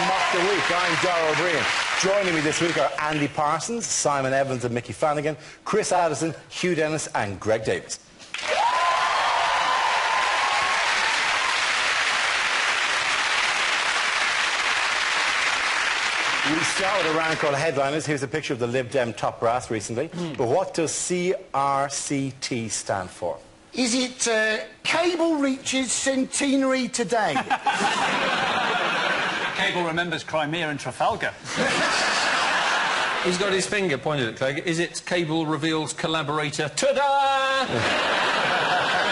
Mock the Week. I'm Dara O'Brien. Joining me this week are Andy Parsons, Simon Evans and Mickey Flanagan, Chris Addison, Hugh Dennis and Greg Davis. We start with a round called Headliners. Here's a picture of the Lib Dem top brass recently. But what does CRCT stand for? Is it Cable reaches centenary today? Cable remembers Crimea and Trafalgar. He's got his finger pointed at Clegg. Is it Cable reveals collaborator? Ta-da!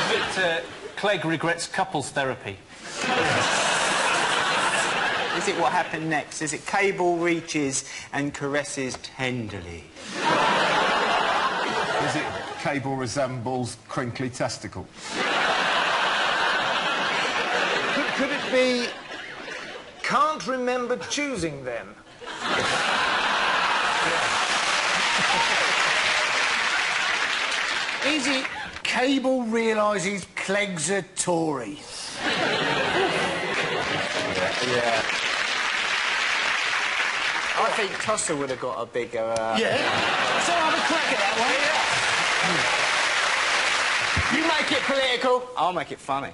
Is it Clegg regrets couples therapy? Is it what happened next? Is it Cable reaches and caresses tenderly? Is it Cable resembles crinkly testicle? Could it be can't remember choosing them? Is it Cable realises Clegg's a Tory? Yeah. I think Tosser would have got a bigger... Yeah. So have a crack at that one. You make it political, I'll make it funny.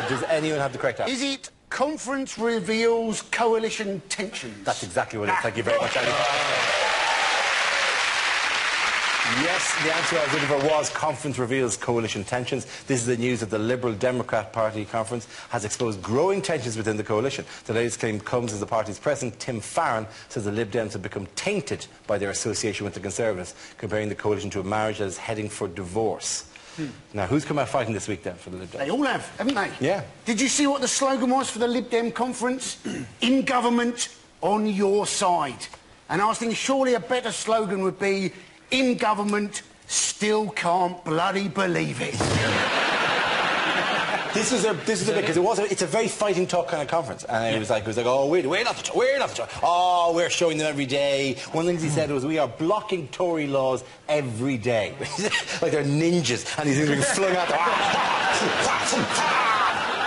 Does anyone have the correct answer? Is it Conference reveals coalition tensions? That's exactly what it is. Thank you very much, Andy. Yes, the answer I was looking for was Conference reveals coalition tensions. This is the news that the Liberal Democrat Party conference has exposed growing tensions within the coalition. The latest claim comes as the party's president, Tim Farron, says the Lib Dems have become tainted by their association with the Conservatives, comparing the coalition to a marriage that is heading for divorce. Now, who's come out fighting this week then for the Lib Dems? They all have, haven't they? Yeah. Did you see what the slogan was for the Lib Dem conference? In government, on your side. And I was thinking surely a better slogan would be in government, still can't bloody believe it. This is a bit because it's a very fighting talk kind of conference, and it was like oh we're not the Tories. Oh, we're showing them every day. One of the things he said was we are blocking Tory laws every day, like they're ninjas, and these things are being flung out.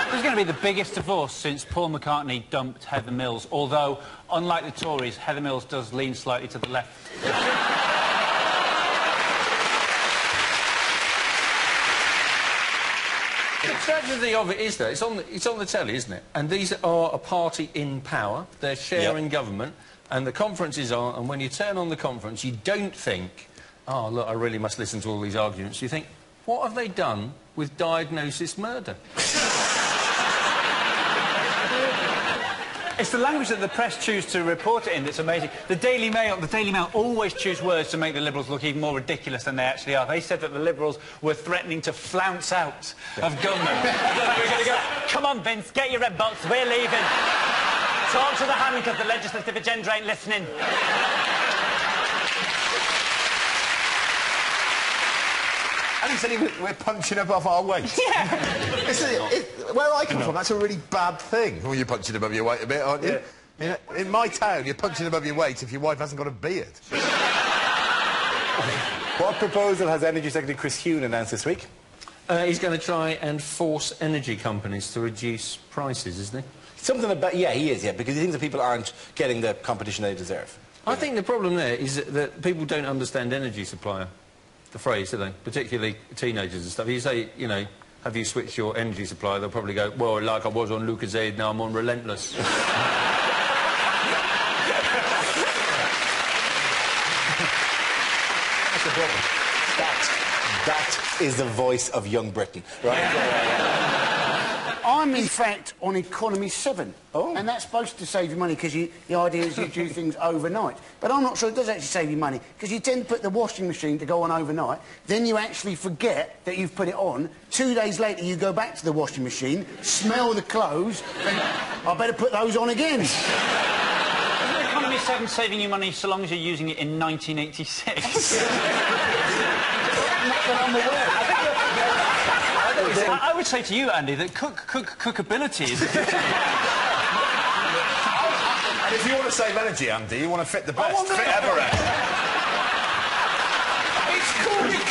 This is going to be the biggest divorce since Paul McCartney dumped Heather Mills. Although, unlike the Tories, Heather Mills does lean slightly to the left. The tragedy of it is, though, it's on the telly, isn't it? And these are a party in power. They're sharing government, and the conferences are. And when you turn on the conference, you don't think, oh, look, I really must listen to all these arguments. You think, what have they done with diagnosis murder? It's the language that the press choose to report it in that's amazing. The Daily Mail always choose words to make the Liberals look even more ridiculous than they actually are. They said that the Liberals were threatening to flounce out of government. We're going to go, come on, Vince, get your red box, we're leaving. Talk to the hand because the legislative agenda ain't listening. And he said we're punching above our weight. Yeah. Where I come from, that's a really bad thing. Well, you're punching above your weight a bit, aren't you? Yeah. In my town, you're punching above your weight if your wife hasn't got a beard. What proposal has Energy Secretary Chris Huhne announced this week? He's going to try and force energy companies to reduce prices, isn't he? Something about... Yeah, he is, yeah, because he thinks that people aren't getting the competition they deserve. I think the problem there is that people don't understand energy supplier, the phrase, do they? Particularly teenagers and stuff. You say, you know, have you switched your energy supplier? They'll probably go, well, like I was on Lucozade, now I'm on Relentless. That's the problem. That is the voice of young Britain, right? I'm, in fact, on Economy 7. Oh. And that's supposed to save you money because the idea is you do things overnight. But I'm not sure it does actually save you money because you tend to put the washing machine to go on overnight, then you actually forget that you've put it on. 2 days later, you go back to the washing machine, smell the clothes, and I better put those on again. Isn't Economy 7 saving you money so long as you're using it in 1986? Not that I'm aware. I would say to you, Andy, that cookability is... And if you want to save energy, Andy, you want to fit the best. Fit Everett. It's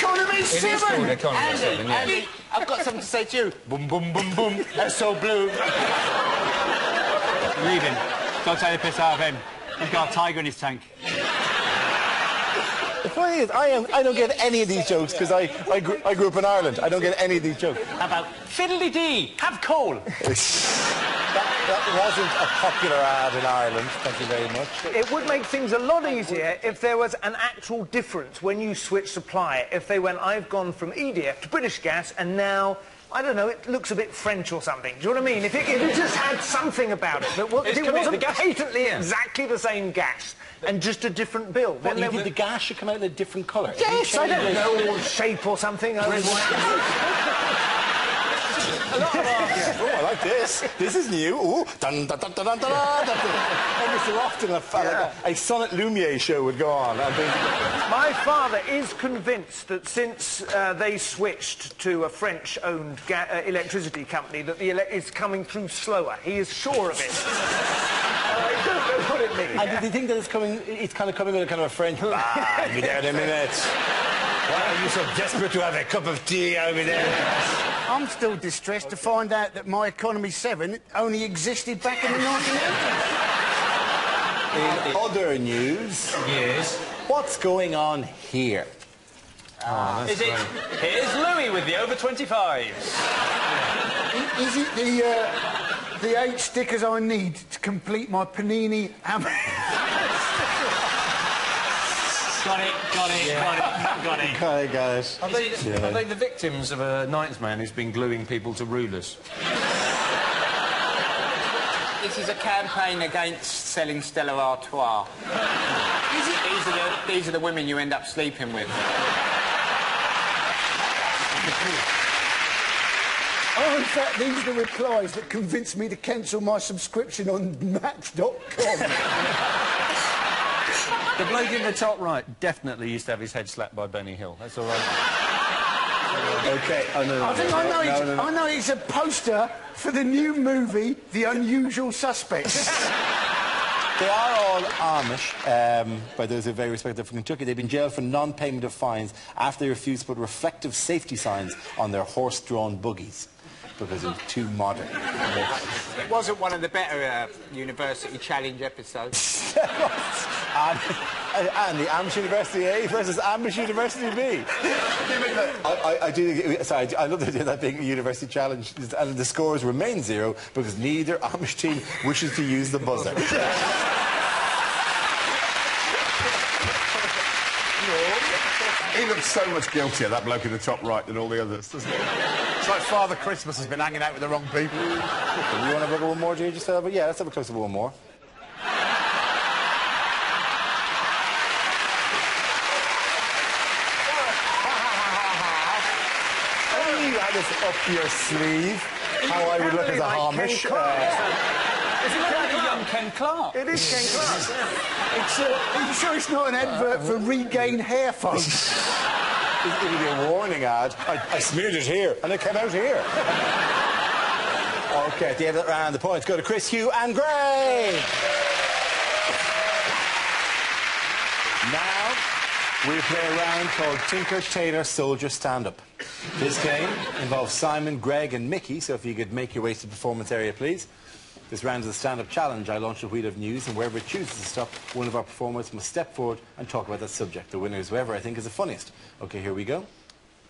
called Economy 7! It is called Economy 7, yeah. Andy, I've got something to say to you. Boom, boom, boom, boom. That's so blue. Leave him. Don't take the piss out of him. He's got a tiger in his tank. The funny is, I don't get any of these jokes because I grew up in Ireland. I don't get any of these jokes. How about fiddly-dee, have coal? That wasn't a popular ad in Ireland, thank you very much. It would make things a lot easier if there was an actual difference when you switch supplier. If they went, I've gone from EDF to British Gas, and now, I don't know, it looks a bit French or something. Do you know what I mean? If it just had something about it, but it wasn't patently exactly the same gas, and just a different bill. What, you think the gas should come out in a different colour? Yes, I don't know, or shape or something. Oh, I like this. This is new. Ooh, dun dun dun dun dun dun dun. Every so often, a Sonnet Lumiere show would go on. My father is convinced that since they switched to a French-owned electricity company, that it's coming through slower. He is sure of it. I don't know what it means. And do you think that it's kind of coming with a kind of a French... I'll be there in a minute. Why are you so desperate to have a cup of tea? I'll be there. I'm still distressed to find out that my Economy 7 only existed back in the 1980s. In other news... Yes. What's going on here? Is it? Here's Louis with the over 25s. Is it the 8 stickers I need to complete my Panini... Got it. Okay, guys. Are they the victims of a nightman who's been gluing people to rulers? This is a campaign against selling Stella Artois. These are the women you end up sleeping with. Oh, in fact, these are the replies that convinced me to cancel my subscription on Match.com. The bloke in the top right definitely used to have his head slapped by Benny Hill. That's all right. Okay. Oh, no, I think I know it's a poster for the new movie, The Unusual Suspects. They are all Amish, by those who are very respected from Kentucky. They've been jailed for non-payment of fines after they refused to put reflective safety signs on their horse-drawn buggies because it's too modern. It wasn't one of the better University Challenge episodes. And the Amish University A versus Amish University B. I do. Sorry, I love the idea of that being a university challenge, and the scores remain 0 because neither Amish team wishes to use the buzzer. He looks so much guiltier, that bloke in the top right, than all the others, doesn't he? It's like Father Christmas has been hanging out with the wrong people. You want to have a look at one more, do you? Just have yeah, let's have a close up one more. You had this up your sleeve. How I would look as a Amish. Is it like a young Ken Clark? It is Ken Clark, yeah. Are you sure it's not an advert for Regain Hair Foam? It'll be a warning ad. I smeared it here, and it came out here. OK, at the end of that round, the points go to Chris, Hugh and Greg. Now, we play a round called Tinker, Tailor, Soldier, Stand-Up. This game involves Simon, Greg and Mickey, so if you could make your way to the performance area, please. This round is a stand-up challenge. I launch a wheel of news, and wherever it chooses to stop, one of our performers must step forward and talk about that subject. The winner is whoever I think is the funniest. OK, here we go.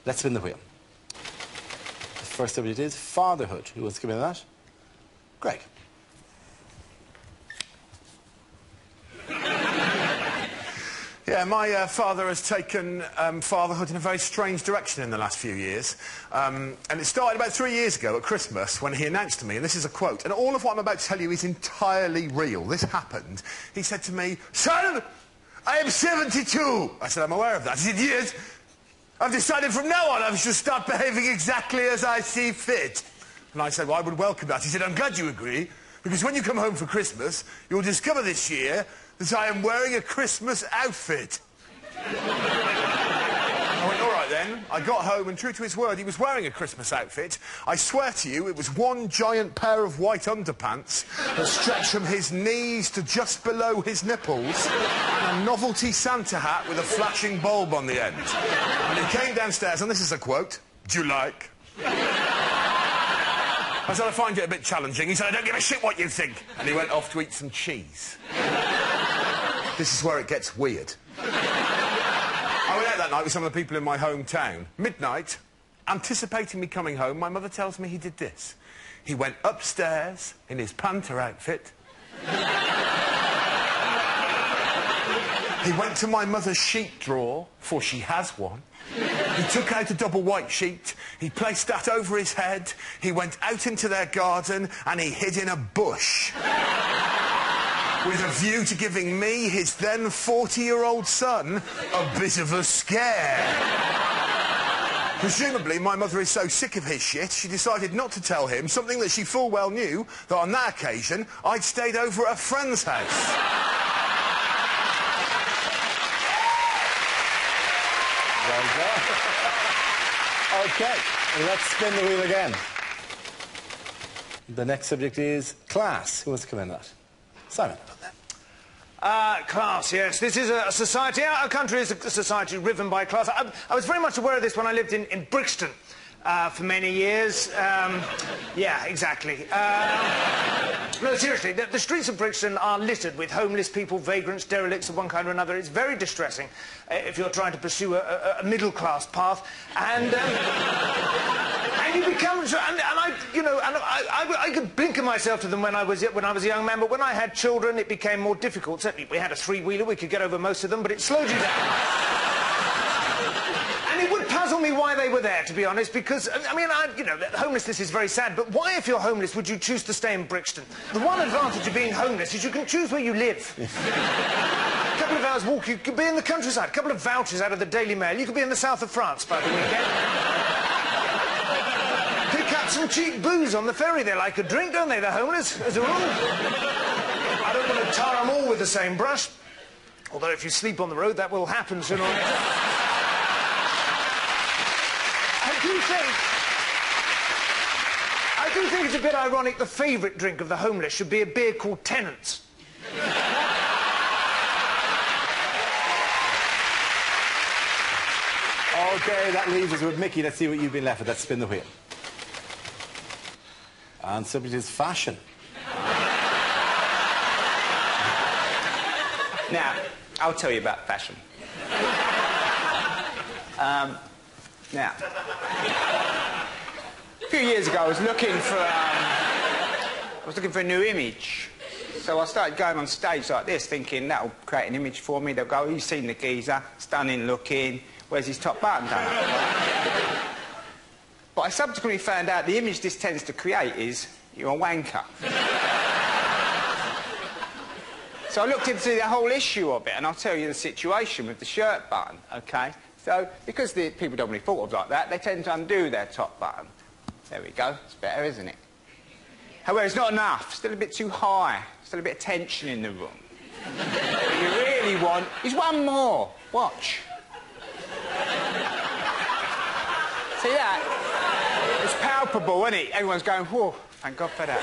Let's spin the wheel. The first subject is fatherhood. Who wants to give me that? Greg. Yeah, my father has taken fatherhood in a very strange direction in the last few years. And it started about 3 years ago at Christmas when he announced to me, and this is a quote, and all of what I'm about to tell you is entirely real. This happened. He said to me, "Son, I am 72. I said, "I'm aware of that." He said, "Yes. I've decided from now on I should start behaving exactly as I see fit." And I said, "Well, I would welcome that." He said, "I'm glad you agree, because when you come home for Christmas, you'll discover this year that I am wearing a Christmas outfit." I went, "All right then, I got home and, true to his word, he was wearing a Christmas outfit. I swear to you, it was one giant pair of white underpants that stretched from his knees to just below his nipples, and a novelty Santa hat with a flashing bulb on the end. And he came downstairs, and this is a quote, "Do you like?" I said, "I find it a bit challenging." He said, "I don't give a shit what you think." And he went off to eat some cheese. This is where it gets weird. I went out that night with some of the people in my hometown. Midnight, anticipating me coming home, my mother tells me he did this. He went upstairs in his Panther outfit. He went to my mother's sheet drawer, for she has one. He took out a double white sheet, he placed that over his head, he went out into their garden and he hid in a bush. With a view to giving me, his then 40-year-old son, a bit of a scare. Presumably, my mother is so sick of his shit, she decided not to tell him something that she full well knew, that on that occasion, I'd stayed over at a friend's house. Well done. OK, let's spin the wheel again. The next subject is class. Who wants to come in on that? Simon. Class, yes. This is a society, our country is a society driven by class. I was very much aware of this when I lived in Brixton for many years. Yeah, exactly. No, seriously, the streets of Brixton are littered with homeless people, vagrants, derelicts of one kind or another. It's very distressing if you're trying to pursue a middle-class path. And you become... I could blinker myself to them when I was a young man, but when I had children, it became more difficult. Certainly, we had a three-wheeler, we could get over most of them, but it slowed you down. And it would puzzle me why they were there, to be honest, because, I mean, homelessness is very sad, but why, if you're homeless, would you choose to stay in Brixton? The one advantage of being homeless is you can choose where you live. A couple of hours walk, you could be in the countryside, a couple of vouchers out of the Daily Mail, you could be in the south of France by the weekend. Pick up some cheap booze on the ferry, they like a drink, don't they, the homeless, as a rule? I don't want to tar them all with the same brush, although if you sleep on the road, that will happen sooner or later. I do think it's a bit ironic the favourite drink of the homeless should be a beer called Tennent's. OK, that leaves us with Mickey. Let's see what you've been left with. Let's spin the wheel. And subject is fashion. Now, I'll tell you about fashion. Now, a few years ago, I was looking for a new image. So I started going on stage like this, thinking that'll create an image for me. They'll go, "Oh, you've seen the geezer, stunning looking. Where's his top button done?" But I subsequently found out the image this tends to create is you're a wanker. So I looked into the whole issue of it, and I'll tell you the situation with the shirt button, OK? So, because the people don't really thought of like that, they tend to undo their top button. There we go. It's better, isn't it? However, it's not enough. Still a bit too high. Still a bit of tension in the room. What you really want is one more. Watch. See that? It's palpable, isn't it? Everyone's going, whoa, thank God for that.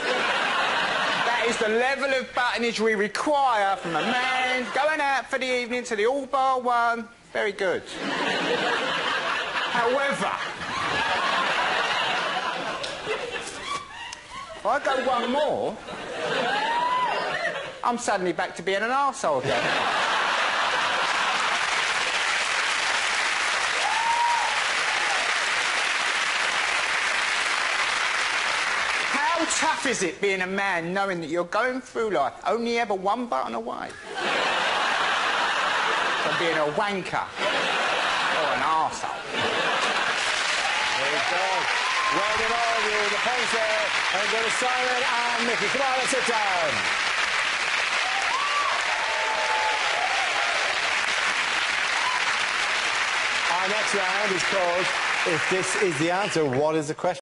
That is the level of buttonage we require from a man going out for the evening to the all bar one. Very good. However, if I go one more, I'm suddenly back to being an arsehole again. How tough is it being a man knowing that you're going through life only ever one button away from being a wanker or an arsehole? There you go. Well done all of you. The points there. And go to Simon and Mickey. Come on, let's sit down. Our next round is called If This Is the Answer, What is the Question?